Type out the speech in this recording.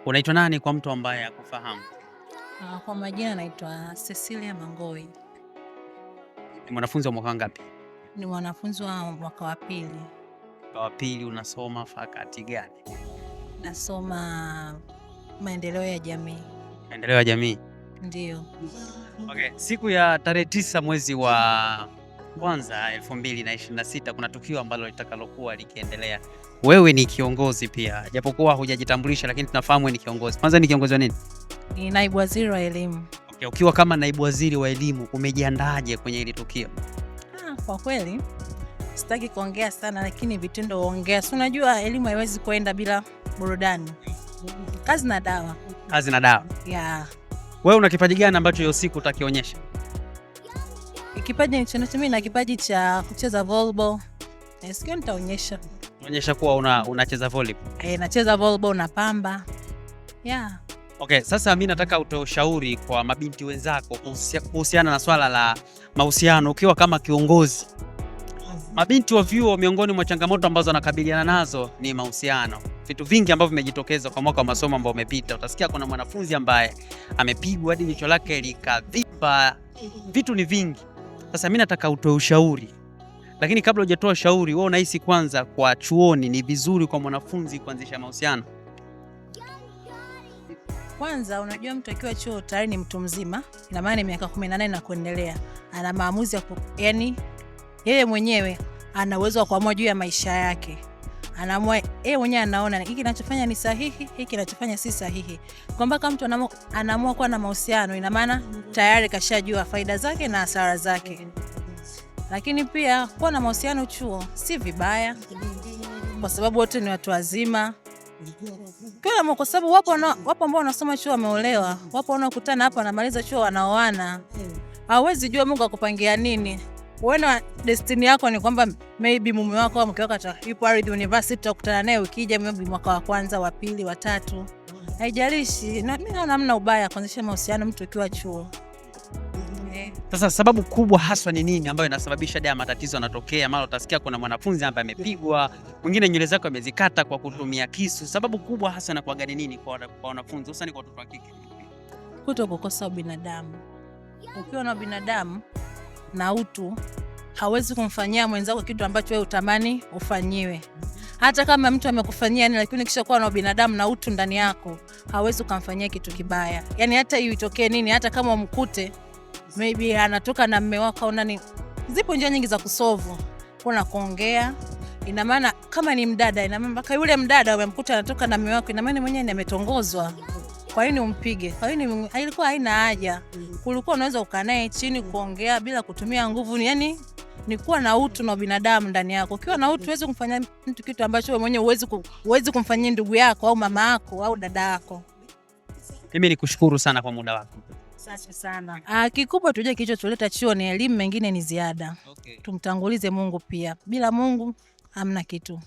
Unaitwa nani kwa mtu ambaye hakufahamu? Kwa majina naitwa Cecilia Mangoi. Ni mwanafunzi wa mwaka ngapi? Ni mwanafunzi wa mwaka wa pili. Mwaka wa pili, unasoma fakulti gani? Nasoma maendeleo ya jamii. Maendeleo ya jamii? Ndiyo. Okay. Siku ya tarehe 9 mwezi wa kwanza 2026 kuna tukio ambalo litakalokuwa likiendelea. Wewe ni kiongozi pia, japokuwa hujajitambulisha, lakini tunafahamu ni kiongozi. Kwanza ni kiongozi wa nini? Ni naibu waziri wa elimu. Okay, ukiwa kama naibu waziri wa elimu umejiandaje kwenye hili tukio? Kwa kweli sitaki kuongea sana, lakini vitendo huongea. Si unajua elimu haiwezi kuenda bila burudani. Kazi na dawa. Kazi na dawa. Yeah. Wewe una kipaji gani ambacho hiyo siku utakionyesha? Kipaji ninacho mimi na kipaji cha kucheza volleyball. Sikio nitaonyesha. Onyesha kuwa unacheza volleyball. Nacheza volleyball na pamba. Yeah. Okay, sasa mimi nataka utoe ushauri kwa mabinti wenzako kuhusiana na swala la mahusiano ukiwa kama kiongozi. Mabinti wa vyuo, miongoni mwa changamoto ambazo wanakabiliana nazo ni mahusiano. Vitu vingi ambavyo vimejitokeza kwa mwaka wa masomo ambao umepita. Utasikia kuna mwanafunzi ambaye amepigwa hadi jicho lake likavimba. Vitu ni vingi. Sasa mimi nataka utoe ushauri. Lakini kabla hujatoa ushauri, wewe unahisi kwanza kwa chuoni ni vizuri kwa mwanafunzi kuanzisha mahusiano? Kwanza unajua mtu akiwa chuo tayari ni mtu mzima, ina maana ni miaka 18 na kuendelea. Ana maamuzi ya yani yeye mwenyewe ana uwezo wa kuamua juu ya maisha yake. Anaamua yeye mwenyewe, anaona hiki kinachofanya ni sahihi, hiki kinachofanya si sahihi. Kwamba kama mtu anaamua kuwa na mahusiano, ina maana tayari kashajua faida zake na hasara zake. Lakini pia kuwa na mahusiano chuo si vibaya, kwa sababu wote ni watu wazima. Kwa sababu wapo ambao wanasoma chuo wameolewa, wapo wanaokutana hapa wanamaliza chuo wanaoana. Hauwezi jua Mungu akupangia nini. Wewe destiny yako ni kwamba maybe mume wako au mke wako yupo Ardhi University, utakutana naye ukija maybe mwaka wa kwanza, wa pili, wa tatu. Haijalishi. Na mimi naona hamna ubaya kuanzisha mahusiano mtu akiwa chuo. Sasa sababu kubwa haswa ni nini ambayo inasababisha haya matatizo yanatokea? Mara utasikia kuna mwanafunzi ambaye amepigwa, mwingine nywele zake amezikata kwa kutumia kisu. Sababu kubwa hasa na kwa gani nini kwa wanafunzi, hususan kwa watoto wa kike? Kutokukosa ubinadamu. Ukiwa na binadamu na utu, hawezi kumfanyia mwenzako kitu ambacho wewe utamani ufanyiwe. Hata kama mtu amekufanyia nini, lakini kisha kuwa na binadamu na utu ndani yako, hawezi kumfanyia kitu kibaya. Yaani hata itokee nini, hata kama umkute maybe anatoka na mume wako au nani, zipo njia nyingi za kusolve. Kuna kuongea. Ina maana kama ni mdada, ina maana mpaka yule mdada umemkuta anatoka na mume wako, ina maana mwenyewe ametongozwa. Kwa nini umpige? Kwa nini? Ilikuwa haina haja. Kulikuwa unaweza ukaa naye chini kuongea bila kutumia nguvu. Yaani ni kuwa na utu na binadamu ndani yako. Ukiwa na utu huwezi kumfanyia mtu kitu ambacho wewe mwenyewe huwezi kumfanyia ndugu yako au mama yako au dada yako. Mimi nikushukuru sana kwa muda wako. Asante sana. Kikubwa tujue kilichotuleta chuo ni elimu, mengine ni ziada. Okay. Tumtangulize Mungu pia. Bila Mungu hamna kitu.